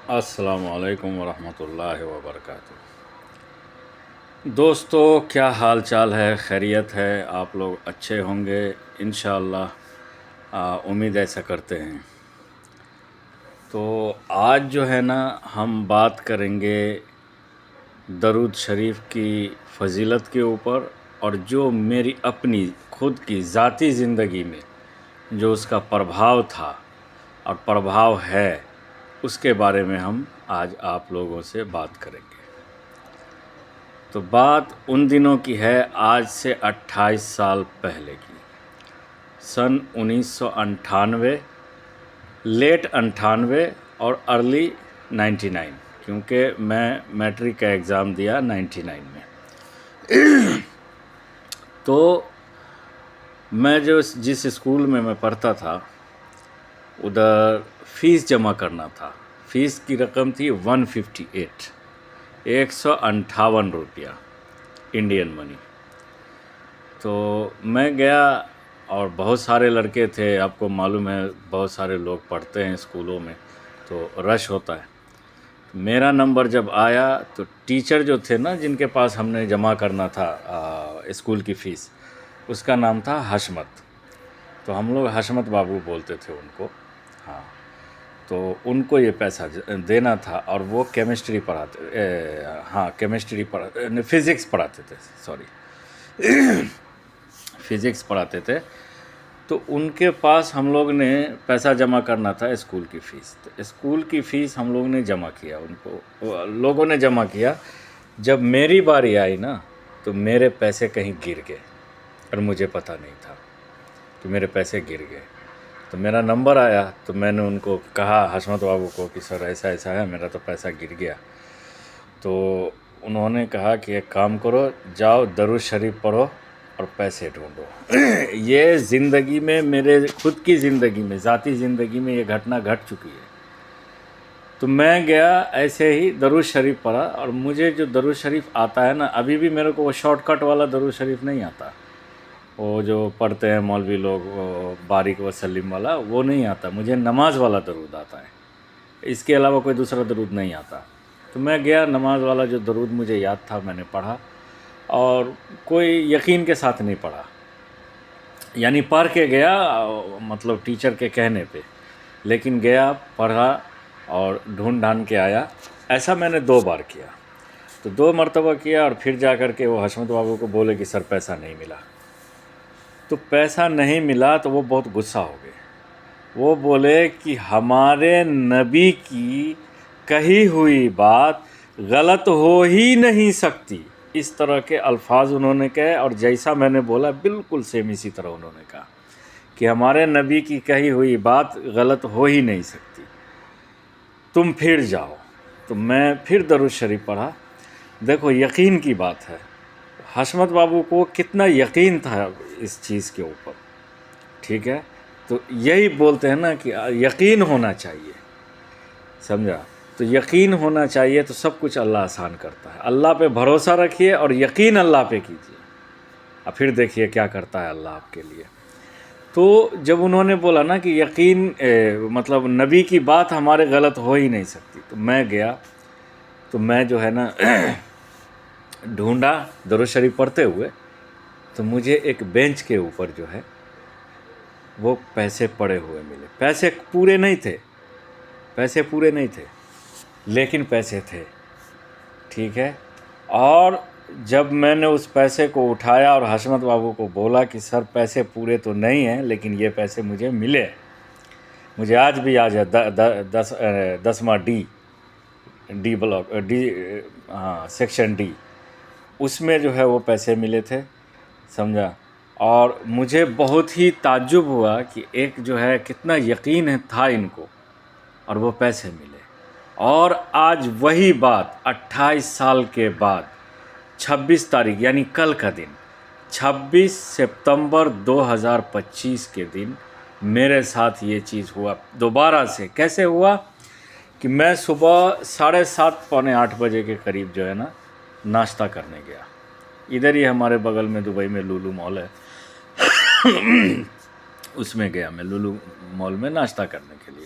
السلام علیکم ورحمۃ اللہ وبرکاتہ۔ دوستو، کیا حال چال ہے؟ خیریت ہے؟ آپ لوگ اچھے ہوں گے انشاءاللہ، امید ایسا کرتے ہیں۔ تو آج جو ہے نا، ہم بات کریں گے درود شریف کی فضیلت کے اوپر، اور جو میری اپنی خود کی ذاتی زندگی میں جو اس کا پربھاؤ تھا اور پربھاؤ ہے، اس کے بارے میں ہم آج آپ لوگوں سے بات کریں گے۔ تو بات ان دنوں کی ہے، آج سے 28 سال پہلے کی، سن 1998، لیٹ 98 اور ارلی 99، کیونکہ میں میٹرک کا ایگزام دیا 99 میں۔ تو میں جس اسکول میں پڑھتا تھا، ادھر فیس جمع کرنا تھا۔ فیس کی رقم تھی 158، 158 روپیہ انڈین منی۔ تو میں گیا، اور بہت سارے لڑکے تھے، آپ کو معلوم ہے بہت سارے لوگ پڑھتے ہیں اسکولوں میں تو رش ہوتا ہے۔ میرا نمبر جب آیا تو ٹیچر جو تھے نا، جن کے پاس ہم نے جمع کرنا تھا اسکول کی فیس، اس کا نام تھا حشمت۔ تو ہم لوگ حشمت بابو بولتے تھے ان کو۔ ہاں، تو ان کو یہ پیسہ دینا تھا، اور وہ کیمسٹری فزکس پڑھاتے تھے، فزکس پڑھاتے تھے۔ تو ان کے پاس ہم لوگ نے پیسہ جمع کرنا تھا اسکول کی فیس۔ تو اسکول کی فیس ہم لوگ نے جمع کیا، لوگوں نے جمع کیا۔ جب میری باری آئی نا، تو میرے پیسے کہیں گر گئے، اور مجھے پتہ نہیں تھا کہ میرے پیسے گر گئے۔ تو میرا نمبر آیا، تو میں نے ان کو کہا، حشمت بابو کو، کہ سر ایسا ایسا ہے، میرا تو پیسہ گر گیا۔ تو انہوں نے کہا کہ ایک کام کرو، جاؤ درود شریف پڑھو اور پیسے ڈھونڈو۔ یہ زندگی میں، میرے خود کی زندگی میں، ذاتی زندگی میں یہ گھٹنا گھٹ چکی ہے۔ تو میں گیا، ایسے ہی درود شریف پڑھا، اور مجھے جو درود شریف آتا ہے نا، ابھی بھی میرے کو وہ شارٹ کٹ والا درود شریف نہیں آتا، وہ جو پڑھتے ہیں مولوی لوگ، وہ بارک وسلم والا، وہ نہیں آتا۔ مجھے نماز والا درود آتا ہے، اس کے علاوہ کوئی دوسرا درود نہیں آتا۔ تو میں گیا، نماز والا جو درود مجھے یاد تھا میں نے پڑھا، اور کوئی یقین کے ساتھ نہیں پڑھا، یعنی پڑھ کے گیا، مطلب ٹیچر کے کہنے پہ، لیکن گیا، پڑھا اور ڈھونڈ ڈھانڈ کے آیا۔ ایسا میں نے 2 بار کیا، تو 2 مرتبہ کیا، اور پھر جا کر کے وہ حشمت بابو کو بولے کہ سر پیسہ نہیں ملا۔ تو پیسہ نہیں ملا تو وہ بہت غصہ ہو گئے۔ وہ بولے کہ ہمارے نبی کی کہی ہوئی بات غلط ہو ہی نہیں سکتی، اس طرح کے الفاظ انہوں نے کہے، اور جیسا میں نے بولا بالکل سیم اسی طرح انہوں نے کہا کہ ہمارے نبی کی کہی ہوئی بات غلط ہو ہی نہیں سکتی، تم پھر جاؤ۔ تو میں پھر درود شریف پڑھا۔ دیکھو، یقین کی بات ہے، حشمت بابو کو کتنا یقین تھا اس چیز کے اوپر، ٹھیک ہے؟ تو یہی بولتے ہیں نا کہ یقین ہونا چاہیے، سمجھا؟ تو یقین ہونا چاہیے، تو سب کچھ اللہ آسان کرتا ہے۔ اللہ پہ بھروسہ رکھیے اور یقین اللہ پہ کیجیے، اور پھر دیکھیے کیا کرتا ہے اللہ آپ کے لیے۔ تو جب انہوں نے بولا نا کہ یقین مطلب نبی کی بات ہمارے غلط ہو ہی نہیں سکتی، تو میں گیا، تو میں جو ہے نا ڈھونڈا درود شریف پڑھتے ہوئے، تو مجھے ایک بینچ کے اوپر جو ہے وہ پیسے پڑے ہوئے ملے۔ پیسے پورے نہیں تھے، لیکن پیسے تھے، ٹھیک ہے؟ اور جب میں نے اس پیسے کو اٹھایا اور حشمت بابو کو بولا کہ سر پیسے پورے تو نہیں ہیں، لیکن یہ پیسے مجھے ملے، مجھے آج بھی یاد ہے، 10واں ڈی بلاک، سیکشن ڈی، اس میں جو ہے وہ پیسے ملے تھے، سمجھا؟ اور مجھے بہت ہی تعجب ہوا کہ ایک جو ہے کتنا یقین تھا ان کو، اور وہ پیسے ملے۔ اور آج وہی بات 28 سال کے بعد 26 تاریخ، یعنی کل کا دن، 26 ستمبر 2025 کے دن میرے ساتھ یہ چیز ہوا دوبارہ سے۔ کیسے ہوا کہ میں صبح 7:30 پونے 8 بجے کے قریب جو ہے نا ناشتہ کرنے گیا، ادھر ہی ہمارے بغل میں دبئی میں لولو مال ہے، اس میں گیا میں، لولو مال میں ناشتہ کرنے کے لیے۔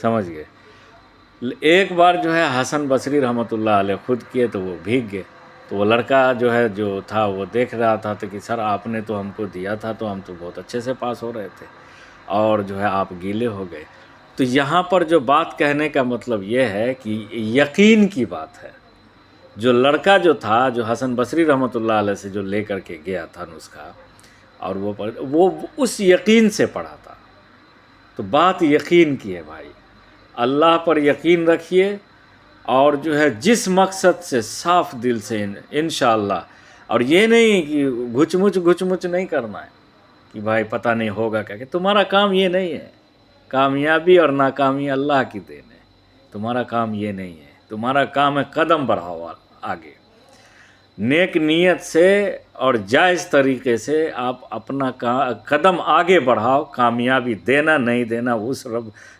سمجھ گئے. ایک بار جو ہے حسن بصری رحمۃ اللہ علیہ خود کیے تو وہ بھیگ گئے. تو وہ لڑکا جو تھا وہ دیکھ رہا تھا تو کہ سر آپ نے تو ہم کو دیا تھا تو ہم تو بہت اچھے سے پاس ہو رہے تھے اور جو ہے آپ گیلے ہو گئے. تو یہاں پر جو بات کہنے کا مطلب یہ ہے کہ یقین کی بات ہے. جو لڑکا جو تھا جو حسن بصری رحمۃ اللہ علیہ سے جو لے کر کے گیا تھا نسخہ اور وہ اس یقین سے پڑھا تھا. تو بات یقین کی ہے بھائی. اللہ پر یقین رکھیے اور جو ہے جس مقصد سے صاف دل سے انشاءاللہ. اور یہ نہیں کہ گھچ مچ نہیں کرنا ہے کہ بھائی پتہ نہیں ہوگا کیا کہ تمہارا کام یہ نہیں ہے. کامیابی اور ناکامی اللہ کی دین ہے. تمہارا کام یہ نہیں ہے. تمہارا کام ہے قدم بڑھاؤ آگے نیک نیت سے اور جائز طریقے سے آپ اپنا قدم آگے بڑھاؤ. کامیابی دینا نہیں دینا اس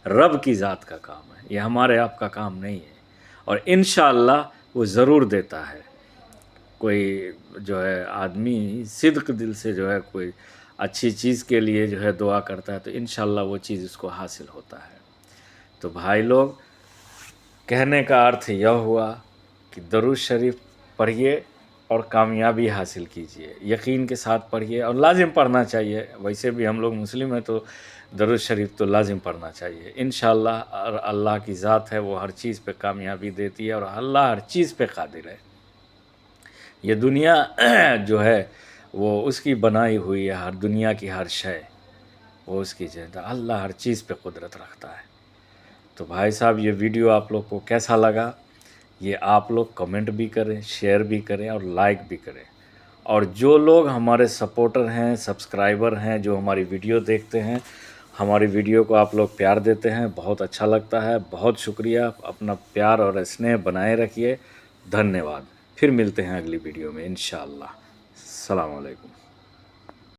رب کی ذات کا کام ہے. یہ ہمارے آپ کا کام نہیں ہے. اور انشاءاللہ وہ ضرور دیتا ہے. کوئی جو ہے آدمی صدق دل سے جو ہے کوئی اچھی چیز کے لیے جو ہے دعا کرتا ہے تو انشاءاللہ وہ چیز اس کو حاصل ہوتا ہے. تو بھائی لوگ کہنے کا ارتھ یہ ہوا کہ درود شریف پڑھیے اور کامیابی حاصل کیجیے. یقین کے ساتھ پڑھیے اور لازم پڑھنا چاہیے. ویسے بھی ہم لوگ مسلم ہیں تو درود شریف تو لازم پڑھنا چاہیے. انشاءاللہ اللہ کی ذات ہے وہ ہر چیز پہ کامیابی دیتی ہے اور اللہ ہر چیز پہ قادر ہے. یہ دنیا جو ہے وہ اس کی بنائی ہوئی ہے. ہر دنیا کی ہر شے وہ اس کی جگہ. اللہ ہر چیز پہ قدرت رکھتا ہے. تو بھائی صاحب یہ ویڈیو آپ لوگ کو کیسا لگا یہ آپ لوگ کمنٹ بھی کریں شیئر بھی کریں اور لائک بھی کریں. اور جو لوگ ہمارے سپورٹر ہیں سبسکرائبر ہیں جو ہماری ویڈیو دیکھتے ہیں ہماری ویڈیو کو آپ لوگ پیار دیتے ہیں بہت اچھا لگتا ہے. بہت شکریہ. اپنا پیار اور اسنیہ بنائے رکھیے. دھنیہ واد. پھر ملتے ہیں اگلی ویڈیو میں انشاءاللہ. السلام علیکم.